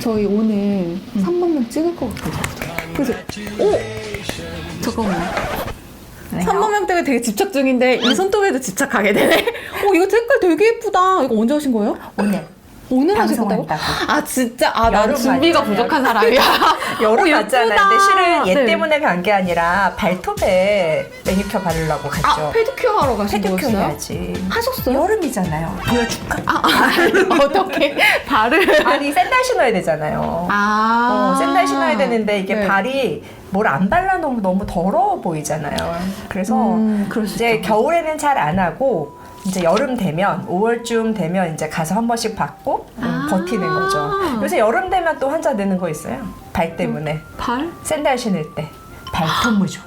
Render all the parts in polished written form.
저희 오늘 3번명 찍을 것 같아요. 그래서 잠깐만. 3번명 때문에 되게 집착 중인데 이 손톱에도 집착하게 되네. 이거 색깔 되게 예쁘다. 이거 언제 하신 거예요? 오늘 하셨다고? 아 진짜? 난 준비가 부족한 사람이야. 여름 맞잖아. 근데 실은 얘 네. 때문에 간 게 아니라 발톱에 매니큐어 바르려고 갔죠. 페디큐어 하러 가신 페디큐어 거였어요? 해야지. 하셨어요? 여름이잖아요. 보여줄까? 어떻게 발을? 아니 샌들 신어야 되잖아요. 샌들 신어야 되는데 이게 네. 발이 뭘 안 발라놓으면 너무 더러워 보이잖아요. 그래서 그럴 수 이제 있죠. 겨울에는 잘 안 하고 이제 여름 되면 5월쯤 되면 이제 가서 한 번씩 받고 버티는 거죠. 요새 여름 되면 또 환자 되는 거 있어요. 발 때문에. 발? 샌들 신을 때 발톱 무좀.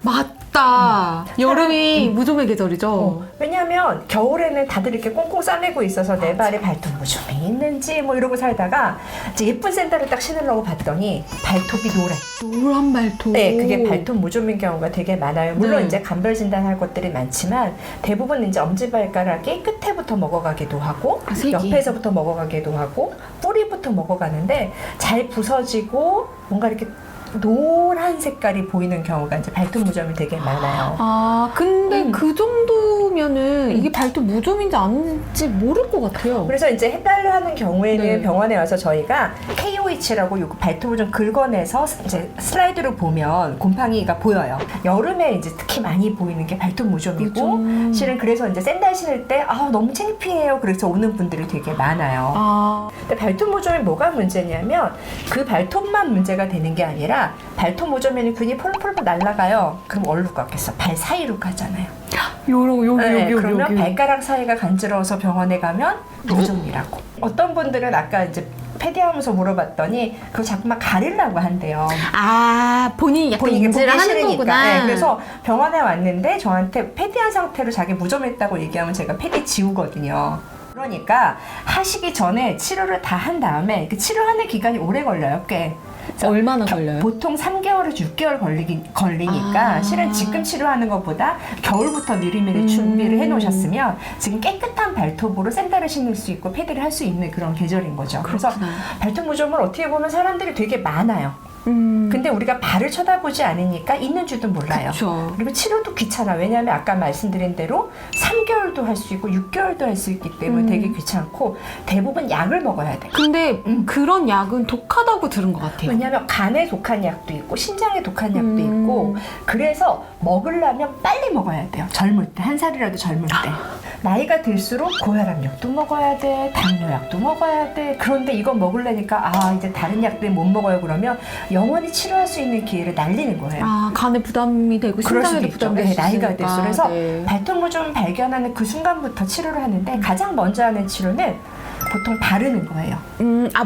맞다. 여름이 무좀의 계절이죠. 왜냐하면 겨울에는 다들 이렇게 꽁꽁 싸매고 있어서 내 발에 발톱 무좀이 있는지 뭐 이러고 살다가 이제 예쁜 샌들을 딱 신으려고 봤더니 발톱이 노래. 노란 발톱. 네, 그게 발톱 무좀인 경우가 되게 많아요. 물론 네. 이제 감별 진단할 것들이 많지만 대부분 이제 엄지발가락이 끝에부터 먹어가기도 하고 색이. 옆에서부터 먹어가기도 하고 뿌리부터 먹어가는데 잘 부서지고 뭔가 이렇게 노란 색깔이 보이는 경우가 이제 발톱 무좀이 되게 많아요. 근데 그 정도면은 이게 발톱 무좀인지 아닌지 모를 것 같아요. 그래서 이제 헷갈려 하는 경우에는 네. 병원에 와서 저희가 KOH라고 요 발톱을 좀 긁어내서 이제 슬라이드로 보면 곰팡이가 보여요. 여름에 이제 특히 많이 보이는 게 발톱 무좀이고 실은 그래서 이제 샌들 신을 때 너무 창피해요. 그래서 오는 분들이 되게 많아요. 근데 발톱 무좀이 뭐가 문제냐면 그 발톱만 문제가 되는 게 아니라 발톱 무좀에는 균이 폴폴폴 날아가요. 그럼 어디로 가겠어? 발 사이로 가잖아요. 그러면 발가락 사이가 간지러워서 병원에 가면 무좀이라고. 어떤 분들은 아까 이제 패디하면서 물어봤더니 그거 자꾸만 가리려고 한대요. 본인이 약간 본인이 인지를 보기 하는 싫으니까. 거구나. 네, 그래서 병원에 왔는데 저한테 패디한 상태로 자기 무좀했다고 얘기하면 제가 패디 지우거든요. 그러니까 하시기 전에 치료를 다 한 다음에 그 치료하는 기간이 오래 걸려요, 꽤. 얼마나 걸려요? 보통 3개월에서 6개월 걸리니까 실은 지금 치료하는 것보다 겨울부터 미리미리 준비를 해놓으셨으면 지금 깨끗한 발톱으로 샌들을 신을 수 있고 패드를 할 수 있는 그런 계절인 거죠. 그래서 발톱 무좀을 어떻게 보면 사람들이 되게 많아요. 근데 우리가 발을 쳐다보지 않으니까 있는 줄도 몰라요. 그쵸. 그리고 치료도 귀찮아. 왜냐하면 아까 말씀드린 대로 3개월도 할 수 있고 6개월도 할 수 있기 때문에 되게 귀찮고 대부분 약을 먹어야 돼. 근데 그런 약은 독하다고 들은 것 같아요. 왜냐하면 간에 독한 약도 있고 신장에 독한 약도 있고 그래서 먹으려면 빨리 먹어야 돼요. 젊을 때, 한 살이라도 젊을 때. 나이가 들수록 고혈압약도 먹어야 돼, 당뇨약도 먹어야 돼. 그런데 이거 먹으려니까 이제 다른 약들 못 먹어요. 그러면 영원히 치료할 수 있는 기회를 날리는 거예요. 간에 부담이 되고 그럴 수도 신장에도 있죠. 부담이 네, 될 수 나이가 있으니까. 들수록. 그래서 네. 발톱 무좀 발견하는 그 순간부터 치료를 하는데 가장 먼저 하는 치료는 보통 바르는 거예요.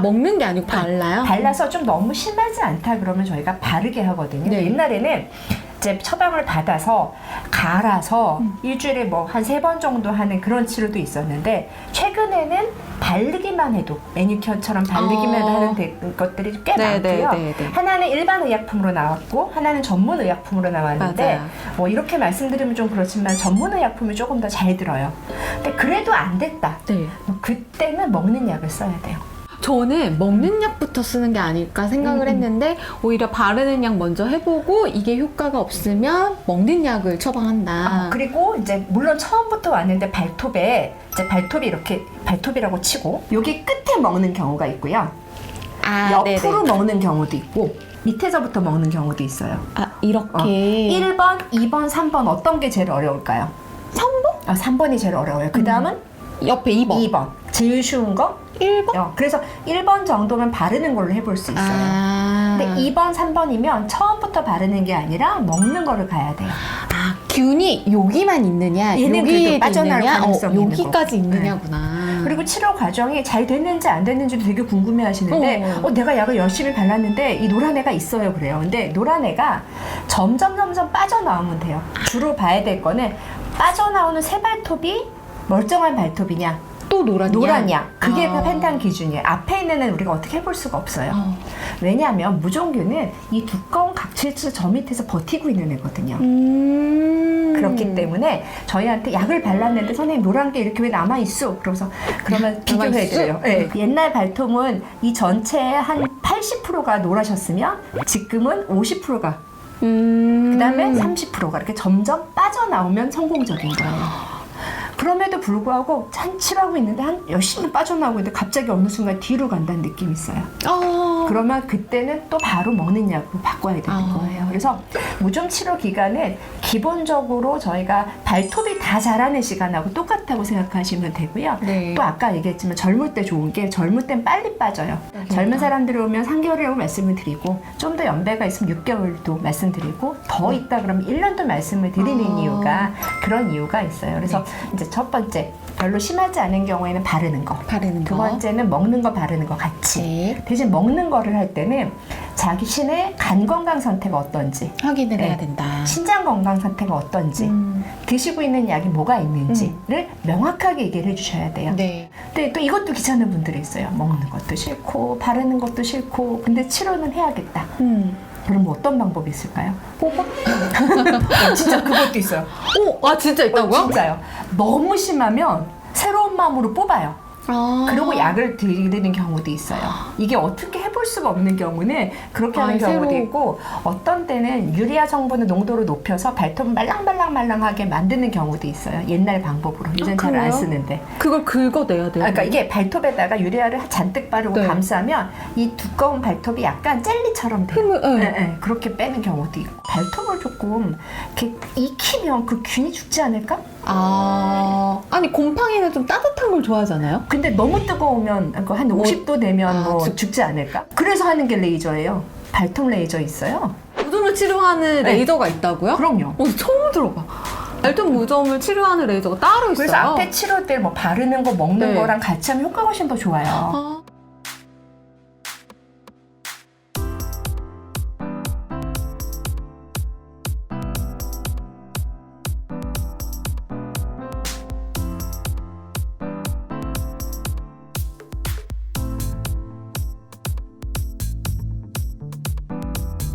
먹는 게 아니고 발라요? 발라서 좀 너무 심하지 않다 그러면 저희가 바르게 하거든요. 네. 옛날에는 이제 처방을 받아서 갈아서 일주일에 뭐 한 3번 정도 하는 그런 치료도 있었는데 최근에는 바르기만 해도 매니큐어처럼 바르기만 해도 하는 것들이 꽤 많고요. 하나는 일반 의약품으로 나왔고 하나는 전문 의약품으로 나왔는데 맞아요. 뭐 이렇게 말씀드리면 좀 그렇지만 전문 의약품이 조금 더 잘 들어요. 근데 그래도 안 됐다. 네. 그때는 먹는 약을 써야 돼요. 저는 먹는 약부터 쓰는 게 아닐까 생각을 했는데 오히려 바르는 약 먼저 해보고 이게 효과가 없으면 먹는 약을 처방한다. 그리고 이제 물론 처음부터 왔는데 발톱에 이제 발톱이 이렇게 발톱이라고 치고 여기 끝에 먹는 경우가 있고요. 옆으로 먹는 경우도 있고 밑에서부터 먹는 경우도 있어요. 이렇게 1번, 2번, 3번 어떤 게 제일 어려울까요? 3번? 3번이 제일 어려워요. 그 다음은 옆에 2번. 2번. 제일 쉬운 거 1번? 그래서 1번 정도면 바르는 걸로 해볼 수 있어요. 근데 2번, 3번이면 처음부터 바르는 게 아니라 먹는 거를 가야 돼요. 균이 여기만 있느냐, 얘는 그래도 여기에 빠져나올 있느냐, 가능성이 있는 여기까지 거고. 있느냐구나. 그리고 치료 과정이 잘 됐는지 안 됐는지도 되게 궁금해 하시는데 내가 약을 열심히 발랐는데 이 노란 애가 있어요 그래요. 근데 노란 애가 점점 빠져나오면 돼요. 주로 봐야 될 거는 빠져나오는 새 발톱이 멀쩡한 발톱이냐 또 노란 약. 그게 이게 판단 기준이에요. 앞에 있는 애는 우리가 어떻게 해볼 수가 없어요. 왜냐하면 무종균은 이 두꺼운 각질수 저 밑에서 버티고 있는 애거든요. 그렇기 때문에 저희한테 약을 발랐는데 선생님 노란 게 이렇게 왜 남아있어? 그러면서 그러면 비교해드려요. 네. 옛날 발톱은 이 전체의 한 80%가 노라셨으면 지금은 50%가 그 다음에 30%가 이렇게 점점 빠져나오면 성공적인 거예요. 그럼에도 불구하고 찬칠하고 있는데 한 열심히 빠져나오고 있는데 갑자기 어느 순간 뒤로 간다는 느낌이 있어요. 그러면 그때는 또 바로 먹는 약으로 바꿔야 되는 거예요. 그래서 무좀 치료 기간은 기본적으로 저희가 발톱이 다 자라는 시간하고 똑같다고 생각하시면 되고요. 네. 또 아까 얘기했지만 젊을 때 좋은 게 젊을 땐 빨리 빠져요. 젊은 사람들이 오면 3개월이라고 말씀을 드리고 좀 더 연배가 있으면 6개월도 말씀드리고 더 있다 그러면 1년도 말씀을 드리는 이유가 그런 이유가 있어요. 그래서 이제 첫 번째 별로 심하지 않은 경우에는 바르는 거. 두 번째는 먹는 거 바르는 거 같이. 네. 대신 먹는 거를 할 때는 자신의 간 건강 상태가 어떤지 확인을 해야 네. 된다. 신장 건강 상태가 어떤지 드시고 있는 약이 뭐가 있는지를 명확하게 얘기를 해주셔야 돼요. 네. 근데 또 이것도 귀찮은 분들이 있어요. 먹는 것도 싫고 바르는 것도 싫고 근데 치료는 해야겠다. 그럼 뭐 어떤 방법이 있을까요? 뽑아? 진짜 그것도 있어요. 진짜 있다고요? 진짜요. 너무 심하면 새로운 마음으로 뽑아요. 그리고 약을 드리는 경우도 있어요. 이게 어떻게 해볼 수가 없는 경우는 그렇게 하는 경우도 있고 어떤 때는 유리아 성분의 농도를 높여서 발톱을 말랑말랑하게 만드는 경우도 있어요. 옛날 방법으로. 요즘 잘 안 쓰는데. 그걸 긁어내야 돼요? 그러니까 이게 발톱에다가 유리아를 잔뜩 바르고 네. 감싸면 이 두꺼운 발톱이 약간 젤리처럼 돼요. 네, 그렇게 빼는 경우도 있고. 발톱을 조금 이렇게 익히면 그 균이 죽지 않을까? 아니 곰팡이는 좀 따뜻한 걸 좋아하잖아요? 근데 너무 뜨거우면 한 50도 되면 죽지 않을까? 그래서 하는 게 레이저예요. 발톱 레이저 있어요. 무좀을 치료하는 네. 레이저가 있다고요? 그럼요. 처음 들어봐. 발톱 무좀을 치료하는 레이저가 따로 있어요? 그래서 앞에 치료될 뭐 바르는 거 먹는 네. 거랑 같이 하면 효과가 훨씬 더 좋아요.